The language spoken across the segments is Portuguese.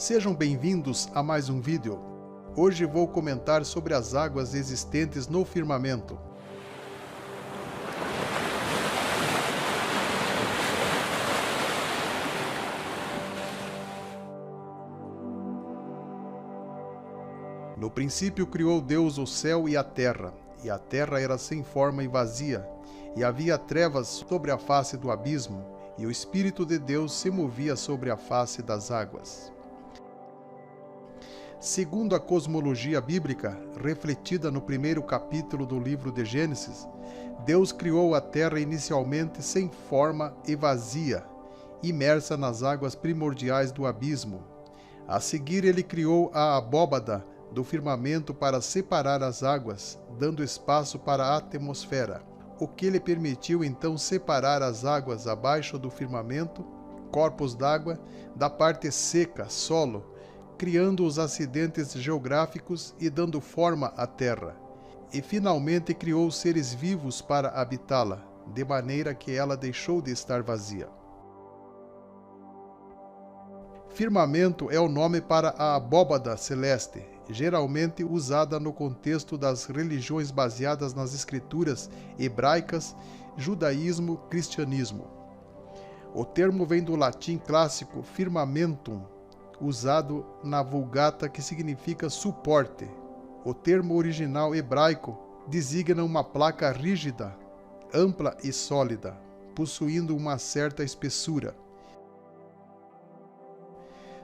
Sejam bem-vindos a mais um vídeo. Hoje vou comentar sobre as águas existentes no firmamento. No princípio criou Deus o céu e a terra era sem forma e vazia, e havia trevas sobre a face do abismo, e o Espírito de Deus se movia sobre a face das águas. Segundo a cosmologia bíblica, refletida no primeiro capítulo do livro de Gênesis, Deus criou a terra inicialmente sem forma e vazia, imersa nas águas primordiais do abismo. A seguir, ele criou a abóbada do firmamento para separar as águas, dando espaço para a atmosfera, o que lhe permitiu então separar as águas abaixo do firmamento, corpos d'água, da parte seca, solo, criando os acidentes geográficos e dando forma à terra. E finalmente criou seres vivos para habitá-la, de maneira que ela deixou de estar vazia. Firmamento é o nome para a abóbada celeste, geralmente usada no contexto das religiões baseadas nas escrituras hebraicas, judaísmo, cristianismo. O termo vem do latim clássico firmamentum, usado na Vulgata, que significa suporte. O termo original hebraico designa uma placa rígida, ampla e sólida, possuindo uma certa espessura.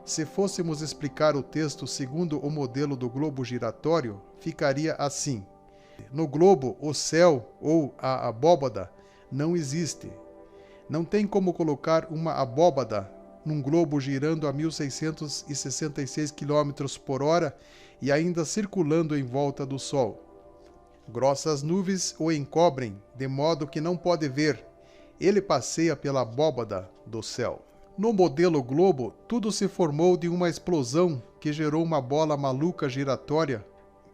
Se fôssemos explicar o texto segundo o modelo do globo giratório, ficaria assim: no globo, o céu ou a abóbada não existe. Não tem como colocar uma abóbada num globo girando a 1.666 km por hora e ainda circulando em volta do Sol. Grossas nuvens o encobrem, de modo que não pode ver. Ele passeia pela abóbada do céu. No modelo globo, tudo se formou de uma explosão que gerou uma bola maluca giratória,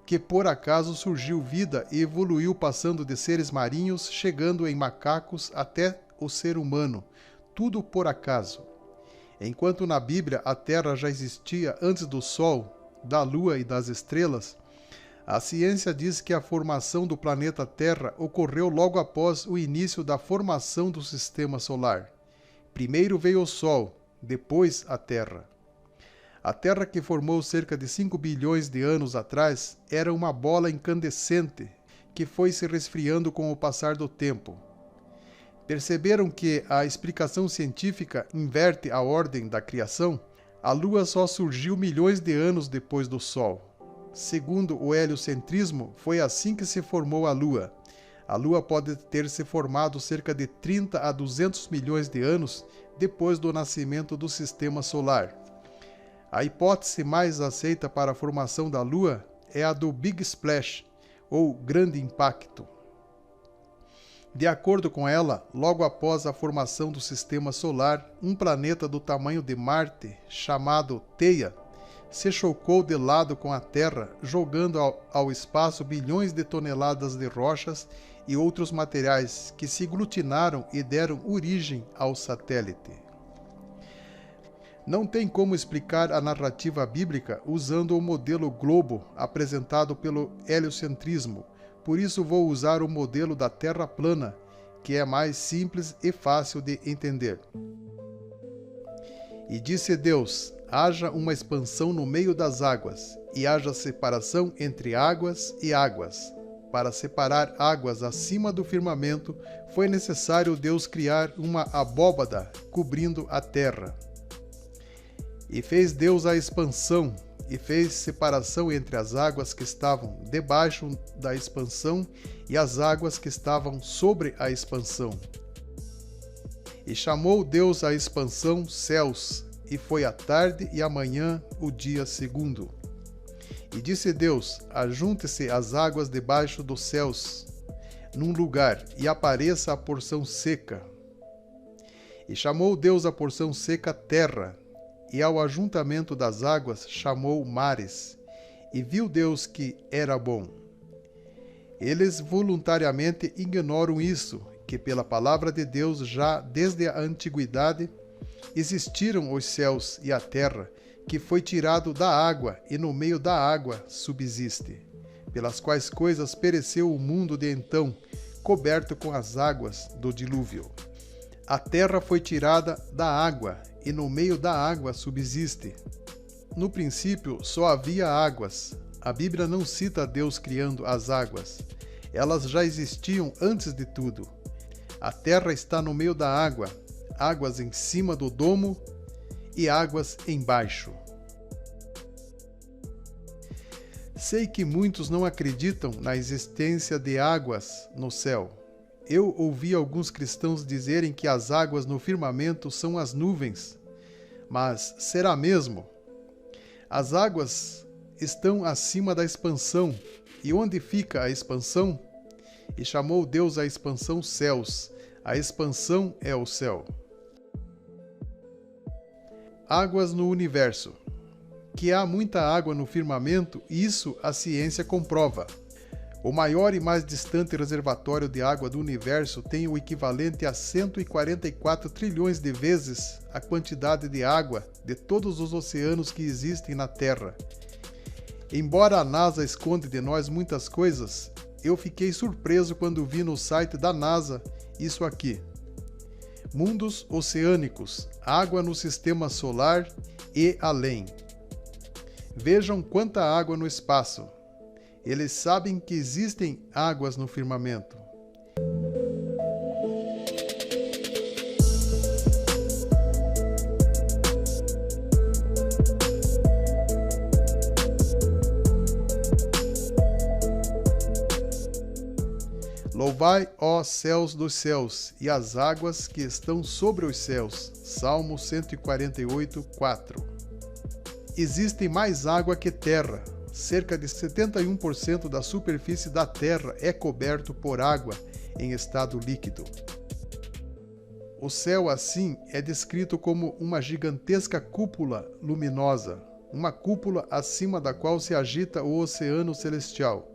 que por acaso surgiu vida e evoluiu passando de seres marinhos, chegando em macacos até o ser humano. Tudo por acaso. Enquanto na Bíblia a Terra já existia antes do Sol, da Lua e das estrelas, a ciência diz que a formação do planeta Terra ocorreu logo após o início da formação do Sistema Solar. Primeiro veio o Sol, depois a Terra. A Terra, que formou cerca de 5 bilhões de anos atrás, era uma bola incandescente que foi se resfriando com o passar do tempo. Perceberam que a explicação científica inverte a ordem da criação? A Lua só surgiu milhões de anos depois do Sol. Segundo o heliocentrismo, foi assim que se formou a Lua. A Lua pode ter se formado cerca de 30 a 200 milhões de anos depois do nascimento do Sistema Solar. A hipótese mais aceita para a formação da Lua é a do Big Splash, ou Grande Impacto. De acordo com ela, logo após a formação do Sistema Solar, um planeta do tamanho de Marte, chamado Theia, se chocou de lado com a Terra, jogando ao espaço bilhões de toneladas de rochas e outros materiais que se glutinaram e deram origem ao satélite. Não tem como explicar a narrativa bíblica usando o modelo globo apresentado pelo heliocentrismo, por isso vou usar o modelo da Terra plana, que é mais simples e fácil de entender. E disse Deus: haja uma expansão no meio das águas, e haja separação entre águas e águas. Para separar águas acima do firmamento, foi necessário Deus criar uma abóbada cobrindo a terra. E fez Deus a expansão, e fez separação entre as águas que estavam debaixo da expansão e as águas que estavam sobre a expansão. E chamou Deus a expansão céus, e foi a tarde e a manhã o dia segundo. E disse Deus: ajunte-se as águas debaixo dos céus, num lugar, e apareça a porção seca. E chamou Deus a porção seca terra, e ao ajuntamento das águas chamou mares. E viu Deus que era bom. Eles voluntariamente ignoram isso, que pela palavra de Deus já desde a antiguidade existiram os céus e a terra, que foi tirado da água e no meio da água subsiste, pelas quais coisas pereceu o mundo de então, coberto com as águas do dilúvio. A terra foi tirada da água e no meio da água subsiste. No princípio só havia águas. A Bíblia não cita Deus criando as águas. Elas já existiam antes de tudo. A terra está no meio da água, águas em cima do domo e águas embaixo. Sei que muitos não acreditam na existência de águas no céu. Eu ouvi alguns cristãos dizerem que as águas no firmamento são as nuvens. Mas será mesmo? As águas estão acima da expansão. E onde fica a expansão? E chamou Deus a expansão céus. A expansão é o céu. Águas no universo. Que há muita água no firmamento, isso a ciência comprova. O maior e mais distante reservatório de água do universo tem o equivalente a 144 trilhões de vezes a quantidade de água de todos os oceanos que existem na Terra. Embora a NASA esconde de nós muitas coisas, eu fiquei surpreso quando vi no site da NASA isso aqui. Mundos oceânicos, água no sistema solar e além. Vejam quanta água no espaço. Eles sabem que existem águas no firmamento. Louvai, ó céus dos céus, e as águas que estão sobre os céus. Salmo 148, 4. Existe mais água que terra. Cerca de 71% da superfície da Terra é coberto por água em estado líquido. O céu, assim, é descrito como uma gigantesca cúpula luminosa, uma cúpula acima da qual se agita o oceano celestial,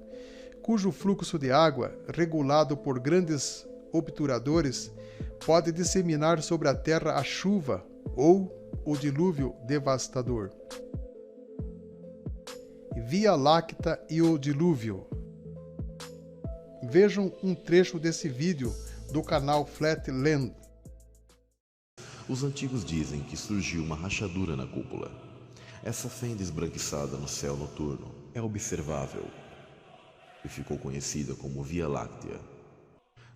cujo fluxo de água, regulado por grandes obturadores, pode disseminar sobre a Terra a chuva ou o dilúvio devastador. Via Láctea e o dilúvio. Vejam um trecho desse vídeo do canal Flatland. Os antigos dizem que surgiu uma rachadura na cúpula. Essa fenda esbranquiçada no céu noturno é observável e ficou conhecida como Via Láctea.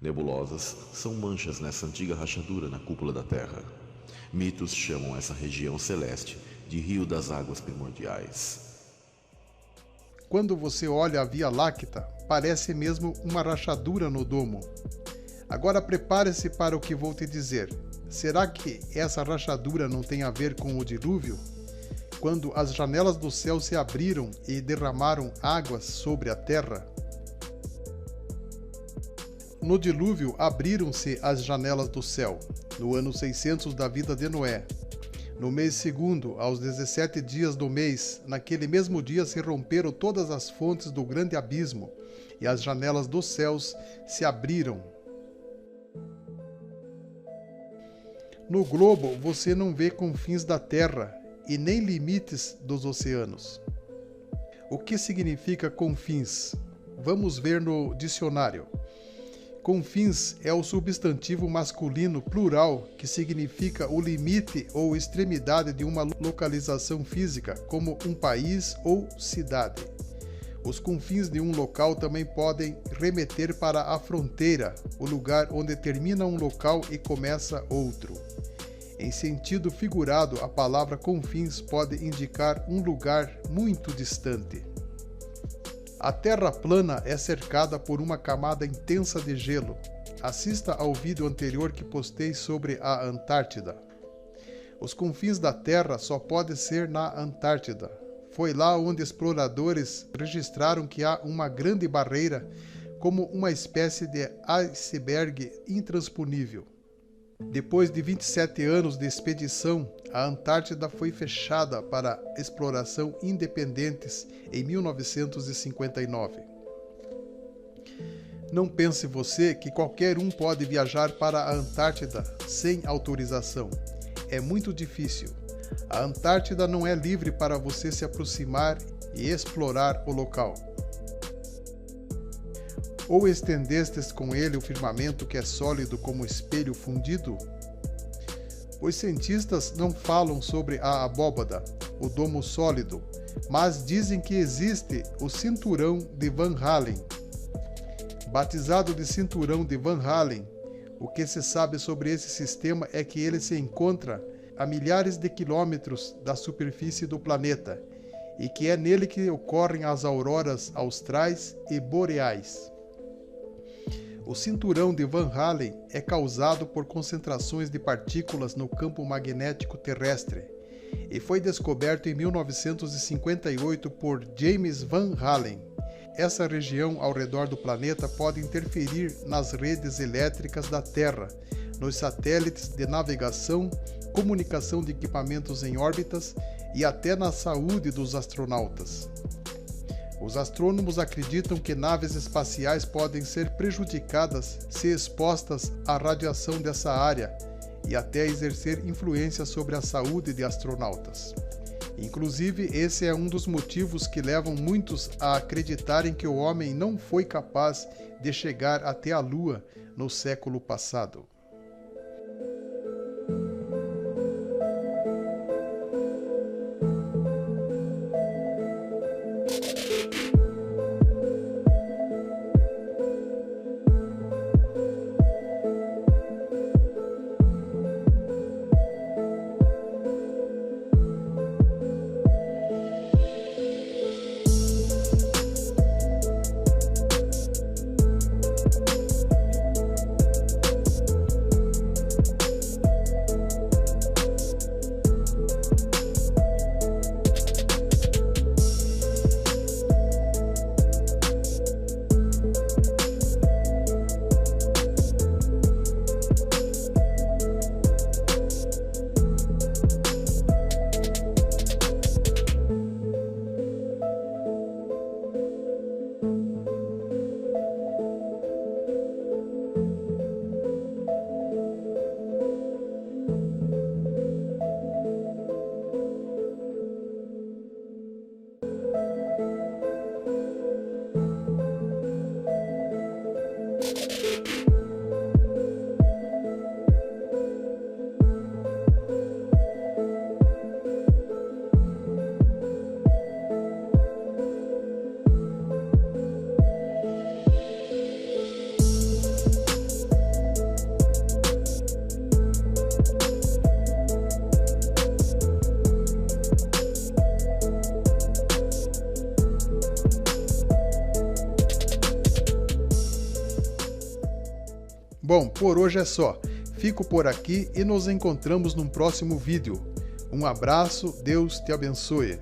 Nebulosas são manchas nessa antiga rachadura na cúpula da Terra. Mitos chamam essa região celeste de Rio das Águas Primordiais. Quando você olha a Via Láctea, parece mesmo uma rachadura no domo. Agora prepare-se para o que vou te dizer. Será que essa rachadura não tem a ver com o dilúvio? Quando as janelas do céu se abriram e derramaram águas sobre a terra? No dilúvio abriram-se as janelas do céu, no ano 600 da vida de Noé. No mês segundo, aos 17 dias do mês, naquele mesmo dia se romperam todas as fontes do grande abismo, e as janelas dos céus se abriram. No globo você não vê confins da terra e nem limites dos oceanos. O que significa confins? Vamos ver no dicionário. Confins é o substantivo masculino plural que significa o limite ou extremidade de uma localização física, como um país ou cidade. Os confins de um local também podem remeter para a fronteira, o lugar onde termina um local e começa outro. Em sentido figurado, a palavra confins pode indicar um lugar muito distante. A Terra plana é cercada por uma camada intensa de gelo. Assista ao vídeo anterior que postei sobre a Antártida. Os confins da Terra só podem ser na Antártida. Foi lá onde exploradores registraram que há uma grande barreira, como uma espécie de iceberg intransponível. Depois de 27 anos de expedição, a Antártida foi fechada para exploração independentes em 1959. Não pense você que qualquer um pode viajar para a Antártida sem autorização. É muito difícil. A Antártida não é livre para você se aproximar e explorar o local. Ou estendestes com ele o firmamento que é sólido como espelho fundido? Os cientistas não falam sobre a abóbada, o domo sólido, mas dizem que existe o cinturão de Van Allen. Batizado de cinturão de Van Allen, o que se sabe sobre esse sistema é que ele se encontra a milhares de quilômetros da superfície do planeta e que é nele que ocorrem as auroras austrais e boreais. O cinturão de Van Allen é causado por concentrações de partículas no campo magnético terrestre e foi descoberto em 1958 por James Van Allen. Essa região ao redor do planeta pode interferir nas redes elétricas da Terra, nos satélites de navegação, comunicação de equipamentos em órbitas e até na saúde dos astronautas. Os astrônomos acreditam que naves espaciais podem ser prejudicadas se expostas à radiação dessa área e até exercer influência sobre a saúde de astronautas. Inclusive, esse é um dos motivos que levam muitos a acreditarem que o homem não foi capaz de chegar até a Lua no século passado. Bom, por hoje é só. Fico por aqui e nos encontramos num próximo vídeo. Um abraço, Deus te abençoe.